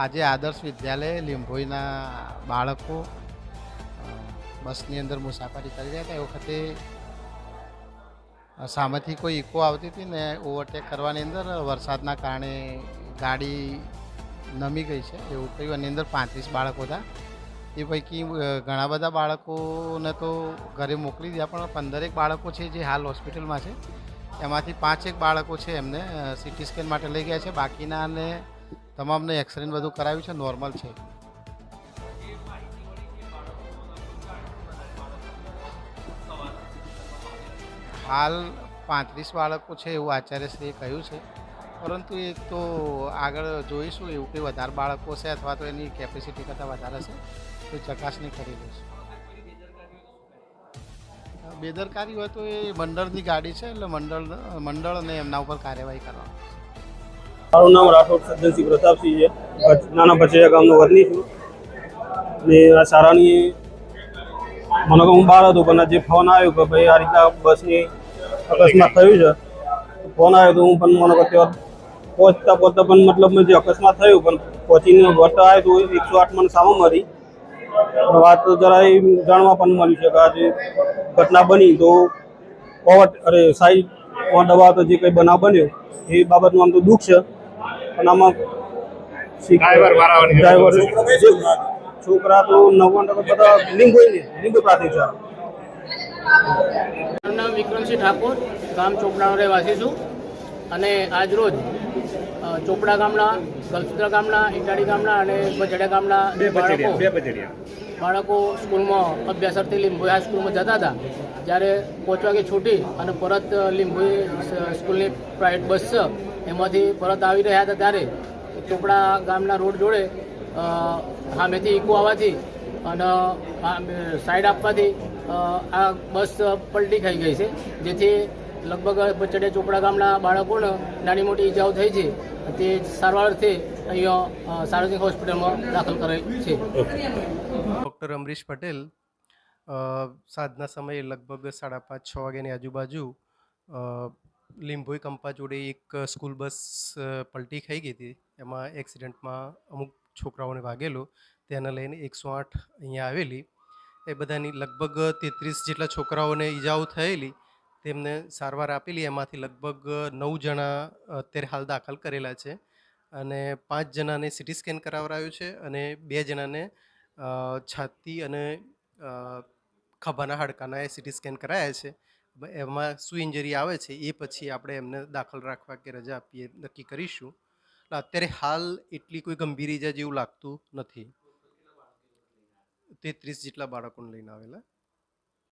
આજે આદર્શ વિદ્યાલય લીંભોઈના બાળકો બસની અંદર મુસાફરી કરી રહ્યા હતા. એ વખતે સામેથી કોઈ ઇકો આવતી હતી ને ઓવરટેક કરવાની અંદર વરસાદના કારણે ગાડી નમી ગઈ છે એવું કહ્યું. એની અંદર 35 બાળકો હતા. એ પૈકી ઘણા બધા બાળકોને તો ઘરે મોકલી દીધા, પણ 15 બાળકો છે જે હાલ હોસ્પિટલમાં છે. એમાંથી 5 બાળકો છે એમને સીટી સ્કેન માટે લઈ ગયા છે. બાકીનાને તમામને એક્સરે બધું કરાવ્યું છે, નોર્મલ છે. હાલ 35 બાળકો છે એવું આચાર્યશ્રીએ કહ્યું છે, પરંતુ એ તો આગળ જોઈશું. એવું કંઈ વધારે બાળકો છે અથવા તો એની કેપેસિટી કરતાં વધારે છે તો ચકાસણી કરી લઈશું. બેદરકારી હોય તો એ મંડળની ગાડી છે, એટલે મંડળ અને એમના ઉપર કાર્યવાહી કરવાની. મારું નામ રાઠોડ સજ્જનસિંહ પ્રતાપસિંહ છે. નાના ભચેયા ગામનો વતની છું. ને આ શાળાની મને હું બહાર હતો, પણ જે ફોન આવ્યો કે ભાઈ આ રીતના બસની અકસ્માત થયું છે. ફોન આવ્યો તો હું પણ મને અત્યારે પહોંચતા પણ મતલબ જે અકસ્માત થયું પણ પહોંચીને વળતા આવ્યો તો 108 મને સામે મળી. વાત જરા એ જાણવા પણ મળ્યું છે કે આજે ઘટના બની તો સાઈડમાં દવા તો જે કંઈ બનાવ બન્યો એ બાબતનું આમ તો દુઃખ છે. પણ આમાં ડ્રાઈવર છોકરા તો 90% બધા લીંબુ પ્રાથમિક છે. મારું નામ વિક્રમસિંહ ઠાકોર, ગામ ચોપડાનો રહેવાસી છું. અને આજ રોજ ચોપડા ગામના, ગલસુત્રા ગામના, ઇટાડી ગામના અને બચડિયા ગામના બાળકો સ્કૂલમાં અભ્યાસાર્થે લીંબોઈ હાઈસ્કૂલમાં જતા હતા. જ્યારે 5 વાગે છૂટી અને પરત લીંબોઈ સ્કૂલની પ્રાઇવેટ બસ છે એમાંથી પરત આવી રહ્યા હતા ત્યારે ચોપડા ગામના રોડ જોડે સામેથી ઇકો આવવાથી અને સાઈડ આપવાથી આ બસ પલટી ખાઈ ગઈ છે, જેથી લગભગ બચડિયા ચોપડા ગામના બાળકોને નાની મોટી ઈજાઓ થઈ છે. તે સારવારથી અહીંયા સાર્વજનિક હોસ્પિટલમાં દાખલ કરેલ છે. ડૉક્ટર અમરીશ પટેલ સાંજના સમયે લગભગ 5:30-6 વાગ્યાની આજુબાજુ લીંભોઈ કંપા જોડે એક સ્કૂલ બસ પલટી ખાઈ ગઈ હતી. એમાં એક્સિડન્ટમાં અમુક છોકરાઓને વાગેલો, તેને લઈને 108 અહીંયા આવેલી. એ બધાની લગભગ 33 જેટલા છોકરાઓને ઈજાઓ થયેલી, તેમને સારવાર આપેલી. એમાંથી લગભગ 9 જણા અત્યારે હાલ દાખલ કરેલા છે અને 5 જણાને સીટી સ્કેન કરાવરાયું છે અને 2 જણાને છાતી અને ખભાના હાડકાના સીટી સ્કેન કરાયા છે. એમાં શું ઇન્જરી આવે છે એ પછી આપણે એમને દાખલ રાખવા કે રજા આપીએ નક્કી કરીશું. અત્યારે હાલ એટલી કોઈ ગંભીર ઈજા જેવું લાગતું નથી. 33 જેટલા બાળકોને લઈને આવેલા.